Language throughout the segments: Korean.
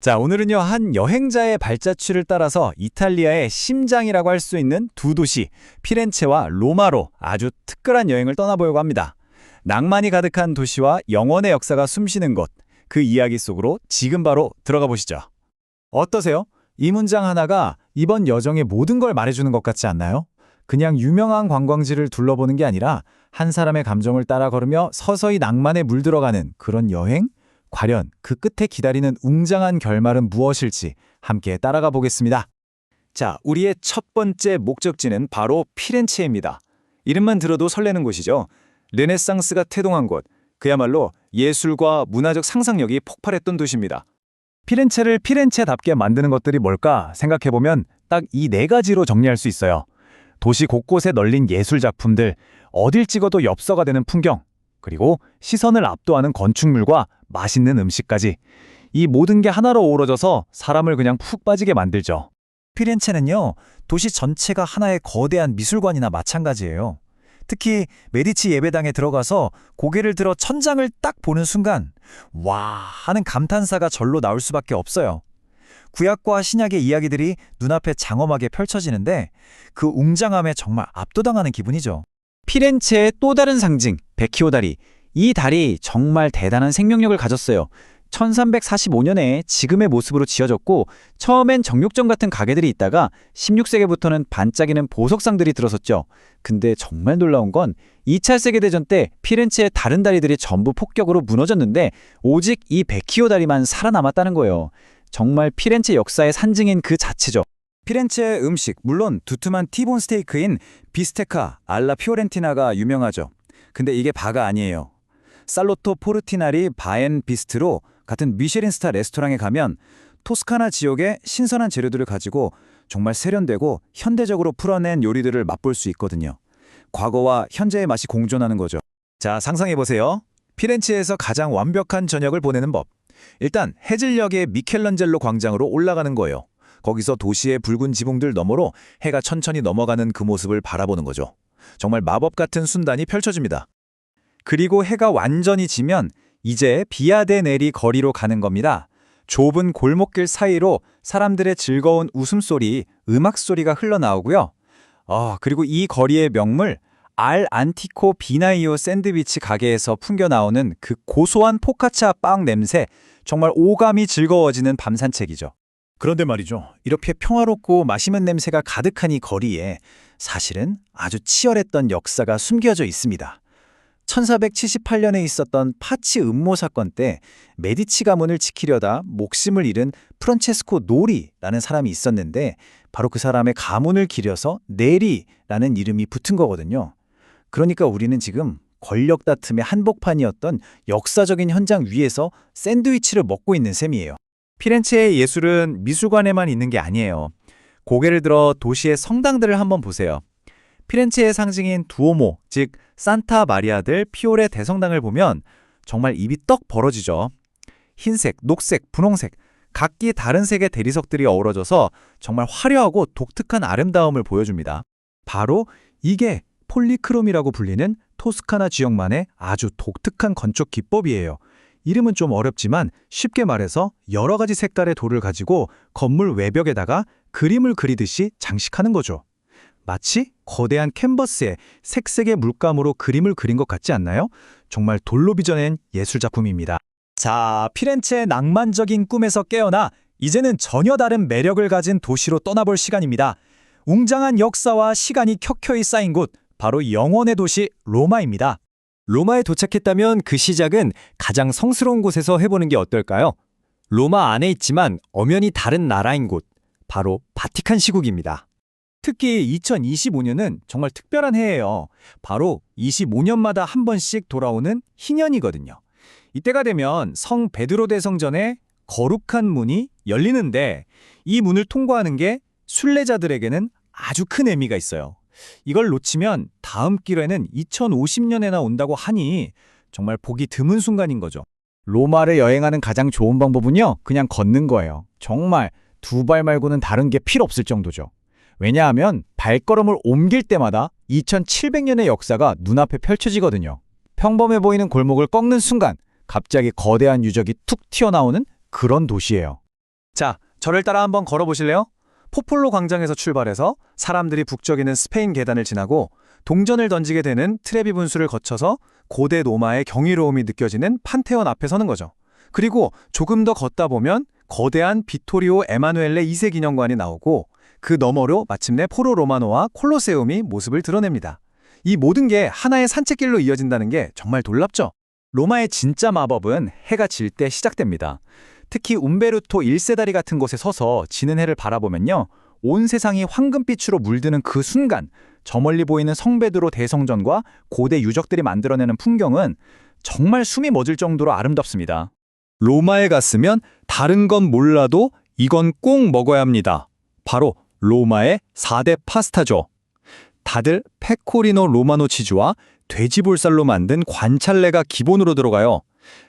자, 오늘은요, 한 여행자의 발자취를 따라서 이탈리아의 심장이라고 할 수 있는 두 도시, 피렌체와 로마로 아주 특별한 여행을 떠나보려고 합니다. 낭만이 가득한 도시와 영원의 역사가 숨쉬는 곳, 그 이야기 속으로 지금 바로 들어가 보시죠. 어떠세요? 이 문장 하나가 이번 여정의 모든 걸 말해주는 것 같지 않나요? 그냥 유명한 관광지를 둘러보는 게 아니라 한 사람의 감정을 따라 걸으며 서서히 낭만에 물들어가는 그런 여행? 과연 그 끝에 기다리는 웅장한 결말은 무엇일지 함께 따라가 보겠습니다. 자, 우리의 첫 번째 목적지는 바로 피렌체입니다. 이름만 들어도 설레는 곳이죠. 르네상스가 태동한 곳, 그야말로 예술과 문화적 상상력이 폭발했던 도시입니다. 피렌체를 피렌체답게 만드는 것들이 뭘까 생각해보면 딱 이 네 가지로 정리할 수 있어요. 도시 곳곳에 널린 예술 작품들, 어딜 찍어도 엽서가 되는 풍경, 그리고 시선을 압도하는 건축물과 맛있는 음식까지. 이 모든 게 하나로 어우러져서 사람을 그냥 푹 빠지게 만들죠. 피렌체는요, 도시 전체가 하나의 거대한 미술관이나 마찬가지예요. 특히 메디치 예배당에 들어가서 고개를 들어 천장을 딱 보는 순간 와 하는 감탄사가 절로 나올 수밖에 없어요. 구약과 신약의 이야기들이 눈앞에 장엄하게 펼쳐지는데 그 웅장함에 정말 압도당하는 기분이죠. 피렌체의 또 다른 상징, 베키오 다리. 이 다리 정말 대단한 생명력을 가졌어요. 1345년에 지금의 모습으로 지어졌고 처음엔 정육점 같은 가게들이 있다가 16세기부터는 반짝이는 보석상들이 들어섰죠. 근데 정말 놀라운 건 2차 세계대전 때 피렌체의 다른 다리들이 전부 폭격으로 무너졌는데 오직 이 베키오 다리만 살아남았다는 거예요. 정말 피렌체 역사의 산증인 그 자체죠. 피렌체의 음식, 물론 두툼한 티본 스테이크인 비스테카 알라 피오렌티나가 유명하죠. 근데 이게 바가 아니에요. 살로토 포르티나리 바엔 비스트로 같은 미쉐린 스타 레스토랑에 가면 토스카나 지역의 신선한 재료들을 가지고 정말 세련되고 현대적으로 풀어낸 요리들을 맛볼 수 있거든요. 과거와 현재의 맛이 공존하는 거죠. 자, 상상해보세요. 피렌체에서 가장 완벽한 저녁을 보내는 법. 일단 해질녘의 미켈란젤로 광장으로 올라가는 거예요. 거기서 도시의 붉은 지붕들 너머로 해가 천천히 넘어가는 그 모습을 바라보는 거죠. 정말 마법 같은 순간이 펼쳐집니다. 그리고 해가 완전히 지면 이제 비아데 네리 거리로 가는 겁니다. 좁은 골목길 사이로 사람들의 즐거운 웃음소리, 음악소리가 흘러나오고요. 그리고 이 거리의 명물 알 안티코 비나이오 샌드위치 가게에서 풍겨나오는 그 고소한 포카차 빵 냄새, 정말 오감이 즐거워지는 밤 산책이죠. 그런데 말이죠. 이렇게 평화롭고 맛있는 냄새가 가득한 이 거리에 사실은 아주 치열했던 역사가 숨겨져 있습니다. 1478년에 있었던 파치 음모 사건 때 메디치 가문을 지키려다 목숨을 잃은 프란체스코 노리라는 사람이 있었는데 바로 그 사람의 가문을 기려서 네리라는 이름이 붙은 거거든요. 그러니까 우리는 지금 권력 다툼의 한복판이었던 역사적인 현장 위에서 샌드위치를 먹고 있는 셈이에요. 피렌체의 예술은 미술관에만 있는 게 아니에요. 고개를 들어 도시의 성당들을 한번 보세요. 피렌체의 상징인 두오모, 즉 산타 마리아 델 피오레 대성당을 보면 정말 입이 떡 벌어지죠. 흰색, 녹색, 분홍색, 각기 다른 색의 대리석들이 어우러져서 정말 화려하고 독특한 아름다움을 보여줍니다. 바로 이게 폴리크롬이라고 불리는 토스카나 지역만의 아주 독특한 건축 기법이에요. 이름은 좀 어렵지만 쉽게 말해서 여러 가지 색깔의 돌을 가지고 건물 외벽에다가 그림을 그리듯이 장식하는 거죠. 마치 거대한 캔버스에 색색의 물감으로 그림을 그린 것 같지 않나요? 정말 돌로 빚어낸 예술작품입니다. 자, 피렌체의 낭만적인 꿈에서 깨어나 이제는 전혀 다른 매력을 가진 도시로 떠나볼 시간입니다. 웅장한 역사와 시간이 켜켜이 쌓인 곳, 바로 영혼의 도시 로마입니다. 로마에 도착했다면 그 시작은 가장 성스러운 곳에서 해보는 게 어떨까요? 로마 안에 있지만 엄연히 다른 나라인 곳, 바로 바티칸 시국입니다. 특히 2025년은 정말 특별한 해예요. 바로 25년마다 한 번씩 돌아오는 희년이거든요. 이때가 되면 성 베드로 대성전에 거룩한 문이 열리는데 이 문을 통과하는 게 순례자들에게는 아주 큰 의미가 있어요. 이걸 놓치면 다음 기회는 2050년에나 온다고 하니 정말 보기 드문 순간인 거죠. 로마를 여행하는 가장 좋은 방법은요, 그냥 걷는 거예요. 정말 두 발 말고는 다른 게 필요 없을 정도죠. 왜냐하면 발걸음을 옮길 때마다 2700년의 역사가 눈앞에 펼쳐지거든요. 평범해 보이는 골목을 꺾는 순간 갑자기 거대한 유적이 툭 튀어나오는 그런 도시예요. 자, 저를 따라 한번 걸어보실래요? 포폴로 광장에서 출발해서 사람들이 북적이는 스페인 계단을 지나고 동전을 던지게 되는 트레비 분수를 거쳐서 고대 로마의 경이로움이 느껴지는 판테온 앞에 서는 거죠. 그리고 조금 더 걷다 보면 거대한 비토리오 에마누엘레 2세 기념관이 나오고 그 너머로 마침내 포로 로마노와 콜로세움이 모습을 드러냅니다. 이 모든 게 하나의 산책길로 이어진다는 게 정말 놀랍죠? 로마의 진짜 마법은 해가 질 때 시작됩니다. 특히 움베르토 1세다리 같은 곳에 서서 지는 해를 바라보면요. 온 세상이 황금빛으로 물드는 그 순간, 저 멀리 보이는 성베드로 대성전과 고대 유적들이 만들어내는 풍경은 정말 숨이 멎을 정도로 아름답습니다. 로마에 갔으면 다른 건 몰라도 이건 꼭 먹어야 합니다. 바로 로마의 4대 파스타죠. 다들 페코리노 로마노 치즈와 돼지볼살로 만든 관찰레가 기본으로 들어가요.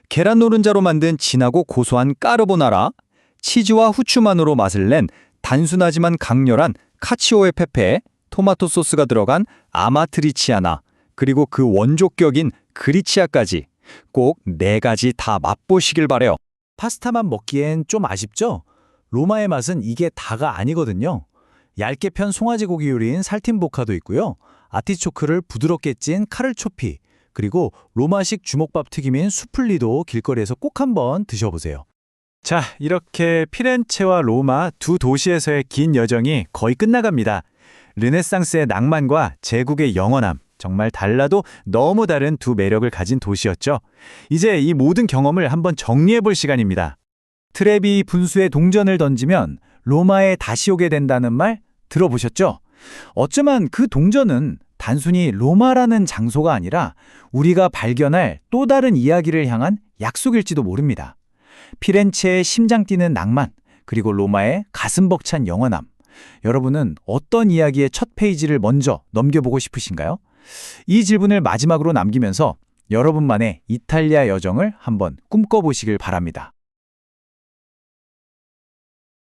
계란 노른자로 만든 진하고 고소한 까르보나라, 치즈와 후추만으로 맛을 낸 단순하지만 강렬한 카치오에 페페, 토마토 소스가 들어간 아마트리치아나, 그리고 그 원조격인 그리치아까지 꼭 4가지 다 맛보시길 바래요. 파스타만 먹기엔 좀 아쉽죠? 로마의 맛은 이게 다가 아니거든요. 얇게 편 송아지 고기 요리인 살팀보카도 있고요. 아티초크를 부드럽게 찐 카르초피, 그리고 로마식 주먹밥 튀김인 수플리도 길거리에서 꼭 한번 드셔보세요. 자, 이렇게 피렌체와 로마 두 도시에서의 긴 여정이 거의 끝나갑니다. 르네상스의 낭만과 제국의 영원함, 정말 달라도 너무 다른 두 매력을 가진 도시였죠. 이제 이 모든 경험을 한번 정리해볼 시간입니다. 트레비 분수에 동전을 던지면 로마에 다시 오게 된다는 말 들어보셨죠? 어쩌면 그 동전은 단순히 로마라는 장소가 아니라 우리가 발견할 또 다른 이야기를 향한 약속일지도 모릅니다. 피렌체의 심장 뛰는 낭만, 그리고 로마의 가슴 벅찬 영원함. 여러분은 어떤 이야기의 첫 페이지를 먼저 넘겨보고 싶으신가요? 이 질문을 마지막으로 남기면서 여러분만의 이탈리아 여정을 한번 꿈꿔보시길 바랍니다.